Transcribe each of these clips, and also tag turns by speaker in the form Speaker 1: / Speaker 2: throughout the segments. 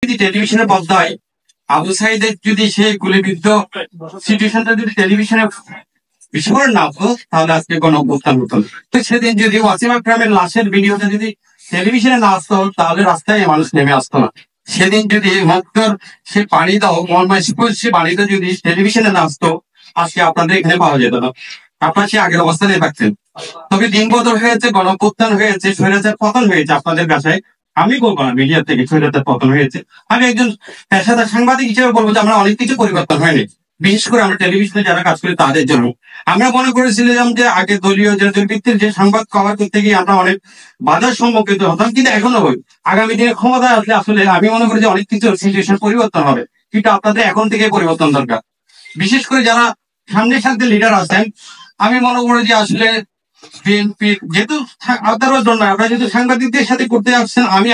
Speaker 1: যদি টেলিভিশনের পর্দায় আবু সাইদের যদি সেই গুলিবিদ্ধ সিচুয়েশনটা যদি টেলিভিশনে বিস্ফোরণ না হতো তাহলে আজকে গণঅভ্যুত্থান হতো। তো সেদিন যদি ওয়াসিম আকরামের লাশের ভিডিওটা যদি টেলিভিশনে না আসতো তাহলে রাস্তায় মানুষ নেমে আসতো না। সেদিন যদি মুক্তর সে পানি দাও সে পানিটা যদি টেলিভিশনে না আসতো আজকে আপনাদের এখানে পাওয়া যেত না, আপনার সে আগের অবস্থানে থাকতেন। তবে দিন বদল হয়েছে, গণঅভ্যুত্থান হয়েছে, স্বৈরাচার পতন হয়েছে আপনাদের কাছে। আমি বলবো না মিডিয়া থেকে স্বৈরাচার পতন হয়েছে, আমি একজন পেশাদার সাংবাদিক হিসেবে বলবো যে আমরা অনেক কিছু পরিবর্তন হয়নি, বিশেষ করে আমরা টেলিভিশনে যারা কাজ করি তাদের জন্য। আমরা মনে করেছিলাম যে আগে দলীয় ভিত্তির যে সংবাদ কভার করতে গিয়ে আমরা অনেক বাধার সম্মুখীন হতাম, কিন্তু এখনো হই। আগামী দিনে ক্ষমতা আসলে আসলে আমি মনে করি যে অনেক কিছু সিচুয়েশন পরিবর্তন হবে, কিন্তু আপনাদের এখন থেকে পরিবর্তন দরকার। বিশেষ করে যারা সামনের সাথে লিডার আছেন, আমি মনে করি যে আসলে বিএনপি যেহেতু আপনারা জন্য আপনারা যেহেতু সাংবাদিকদের সাথে করতে আসছেন, আমি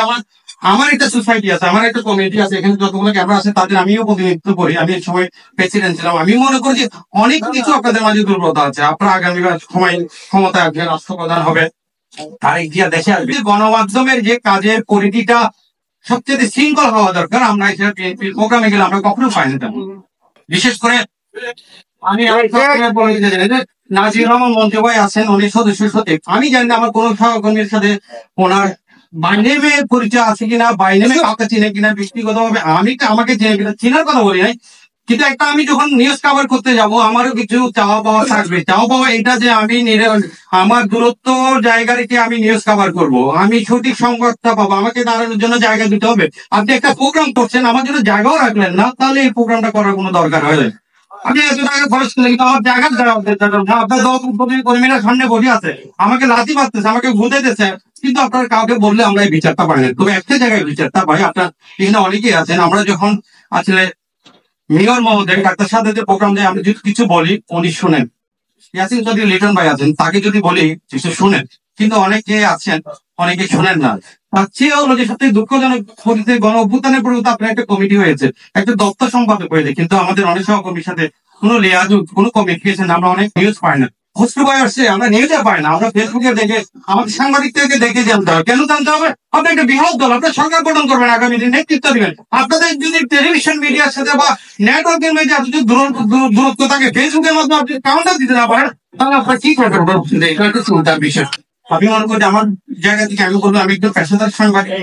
Speaker 1: আমার একটা সোসাইটি আছে, আমার একটা কমিটি আছে, এখানে যতগুলো ক্যামেরা আছে তাদের আমিও প্রতিনিধিত্ব করি। আমি এই সময় প্রেসিডেন্ট ছিলাম। আমি মনে করি যে অনেক কিছু আপনাদের মাঝে দুর্বলতা আছে। আপনারা আগামী সময় ক্ষমতায় আসবেন, রাষ্ট্রপ্রধান হবে, তারেক জিয়া দেশে আসবে। গণমাধ্যমের যে কাজের পরিধিটা সবচেয়ে শৃঙ্খল হওয়া দরকার, আমরা এখানে বিএনপির প্রোগ্রামে গেলে আমরা কখনো পাই না। বিশেষ করে আমি নাজির রহমান মন্ত্রী ভাই আছেন, উনি সদস্য সচিব। আমি জানি না আমার কোন সহকর্মীর সাথে ওনার বাইনেমে পরিচয় আছে কিনা, বাইনেমে কাউকে চিনে কিনা, ব্যক্তিগতভাবে আমাকে চিনে কিনা, চিনার কথা বলি নাই। কিন্তু একটা আমি যখন নিউজ কভার করতে যাব আমারও কিছু চাওয়া পাওয়া থাকবে। চাওয়া পাওয়া এটা যে আমি আমার দূরত্ব জায়গা রেখে আমি নিউজ কভার করব, আমি সঠিক সংবাদটা পাবো, আমাকে দাঁড়ানোর জন্য জায়গা দিতে হবে। আপনি একটা প্রোগ্রাম করছেন, আমার জন্য জায়গাও রাখলেন না, তাহলে এই প্রোগ্রামটা করার কোনো দরকার হয় না। আপনি এত টাকা খরচ করলে কিন্তু আমার জায়গার আপনার কর্মীরা সামনে বসে আছে, আমাকে লাথি মারতেছে, আমাকে ভুঁতেছে, কিন্তু আপনার কাউকে বললে আমরা এই বিচারটা পাই না। তবে একটা জায়গায় বিচারটা পাই, আপনার এখানে অনেকেই আছেন। আমরা যখন আসলে মেয়র মহোদয় ডাক্তার সাথে যে প্রোগ্রাম দেয়, আমরা যদি কিছু বলি উনি শুনেন। ইয়াসিন যদি লিটন ভাই আছেন, তাকে যদি বলি সে শুনেন, কিন্তু অনেকে আছেন অনেকে শুনেন না। তার চেয়ে হলো যে সবথেকে দুঃখজনক গণ অভ্যুত্থানের পরিবর্তে আপনার একটা কমিটি হয়েছে, একটা দপ্তর সম্পাদক হয়েছে, কিন্তু আমাদের অনেক সহকর্মীর সাথে কোনো লিয়াজ কোনো কমিউনিকেশন, আমরা অনেক নিউজ পাই না। হোস্ট বয় আসছে, আমরা নিউজে পাই না, আমরা ফেসবুকে দেখে আমাদের সাংবাদিকদেরকে দেখে জানতে হবে। কেন জানতে হবে? আপনি একটা বৃহৎ দল, আপনার সরকার গঠন করবেন, আগামী দিন নেতৃত্ব দিবেন। আপনাদের যদি টেলিভিশন মিডিয়ার সাথে বা নেটওয়ার্কের মধ্যে যদি দূরত্ব থাকে, ফেসবুকের মাধ্যমে আপনি কাউন্টার দিতে না পারেন, তাহলে আপনার কি করবেন? এটা একটা চিন্তার বিষয়। আমি মনে করি আমার জায়গা থেকে আমি বলবো আমি একটু পেশাদার সাংবাদিক।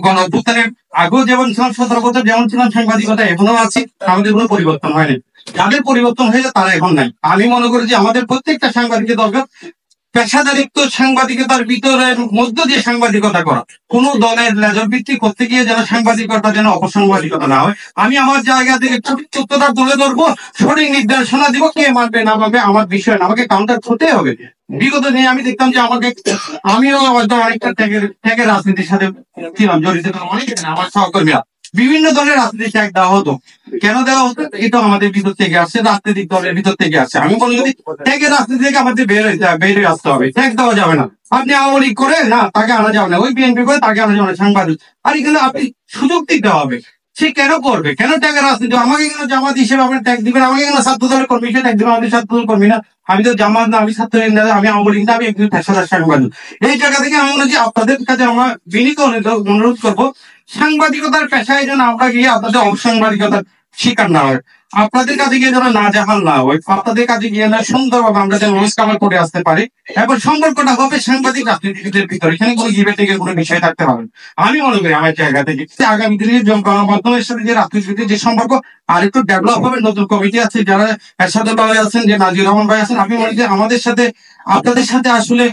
Speaker 1: গণ অভ্যুত্থানের আগেও যেমন ছিলাম, 17 বছর যেমন ছিলাম সাংবাদিকতা এখনো আছি, আমাদের কোনো পরিবর্তন হয়নি। যাদের পরিবর্তন হয়েছে তারা এখন নাই। আমি মনে করি যে আমাদের প্রত্যেকটা সাংবাদিকের দরকার পেশাদারিত্ব, সাংবাদিকতার ভিতরের মধ্য দিয়ে সাংবাদিকতা করা। কোন দলের লেজর ভিত্তি করতে গিয়ে যেন সাংবাদিকতা যেন অপসাংবাদিকতা না হয়। আমি আমার জায়গা থেকে সত্যতা তুলে ধরবো, সঠিক নির্দেশনা দিব, কে মানবে না মানবে আমার বিষয় না, আমাকে কাউন্টার করতে হবে। বিগত দিনে আমি দেখতাম যে আমিও অনেকটা ত্যাগের রাজনীতির সাথে ছিলাম জড়িত, অনেক আমার সহকর্মীরা বিভিন্ন দলের রাজনীতি ত্যাগ দেওয়া হতো। কেন দেওয়া হতো? এটা আমাদের ভিতর থেকে আসছে, রাজনৈতিক দলের ভিতর থেকে আসছে। আমি বলি যদি ত্যাগের রাজনীতি থেকে আমাদের বের আসতে হবে, ত্যাগ দেওয়া যাবে না। আপনি আওয়ামী লীগ করে না, তাকে আনা যাবে না, ওই বিএনপি করে তাকে আনা যাবে না, সাংবাদিক। আর এখানে আপনি সুযোগ দিতে হবে। সে কেন করবে? কেন ত্যাগের রাজনীতি? আমাকে কেন জামাত হিসেবে আপনি ট্যাগ দিবেন? আমাকে কেন ছাত্র দলের কর্মী হিসেবে ট্যাগ দিবেন? আমি ছাত্র দল কর্মী না, আমি তো জামাত না, আমি ছাত্র না, আমি আওয়ামী লীগ না, আমি একজন পেশাদার সাংবাদিক। এই জায়গা থেকে আমি মনে হচ্ছে আপনাদের কাছে আমরা বিনীত অনুরোধ করবো, সাংবাদিকতার পেশায় যেন আমরা গিয়ে আপনাদের অসাংবাদিকতার শিকার না হয়, আপনাদের কাছে গিয়ে যেন না জাহাল না হয়, আপনাদের কাছে গিয়ে না সুন্দরভাবে আমরা যেন কাভার করে আসতে পারি। এবং সম্পর্কটা হবে সাংবাদিক রাজনীতিবিদের ভিতরে, এখানে কোনো গিবে থেকে কোনো বিষয় থাকতে পারে। আমি মনে করি আমার জায়গা থেকে আগামী দিনে গণমাধ্যমের সাথে যে রাজনীতিবিদের যে সম্পর্ক আর একটু ডেভেলপ হবে। নতুন কমিটি আছে, যারা এরশাদুল ভাই আছেন, যে নাজির রহমান ভাই আছেন, আমি মনে করি আমাদের সাথে আপনাদের সাথে আসলে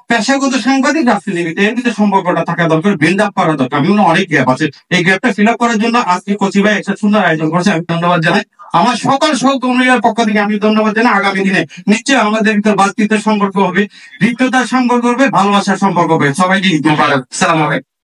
Speaker 1: পেশাগত সাংবাদিক রাজনীতিবিদ এর ভিতরে সম্পর্কটা থাকা দরকার, বিল্ড আপ করা দরকার। আমি মনে অনেক গ্যাপ আছে, এই গ্যাপটা ফিল আপ করার জন্য আজকে কচি ভাই একটা সুন্দর আয়োজন করেছে, আমি ধন্যবাদ জানাই। আমার সকল সহকর্মীদের পক্ষ থেকে আমি ধন্যবাদ জানাই। আগামী দিনে নিশ্চয়ই আমাদের ভিতর বাতৃত্বের সম্পর্ক হবে, হৃদ্যতার সম্পর্ক হবে, ভালোবাসার সম্পর্ক হবে। সবাইকে ঈদ মোবারক। আসসালামু আলাইকুম।